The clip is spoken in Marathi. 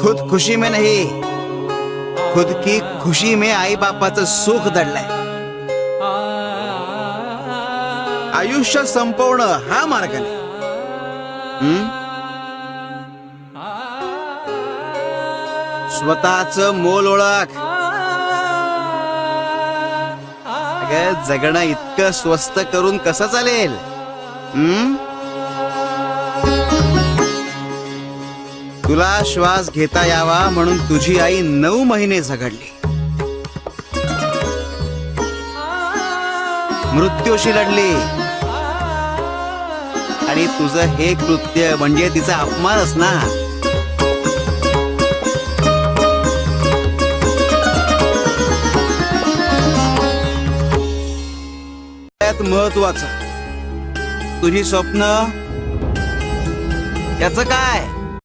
खुद खुशी में नहीं, खुद की खुशी में आई बापाचं सुख दडलंय. आयुष्य संपवणं हा मार्ग नाही. स्वतःचं मोल ओळख. अगं जगणं इतकं स्वस्त करून कसं चालेल? तुला श्वास घेता यावा म्हणून तुझी आई 9 महिने झगडली, मृत्यूशी लढली, आणि तुझं हे कृत्य म्हणजे तिचा अपमानच ना. महत्वाचं तुझी स्वप्न, त्याचं काय?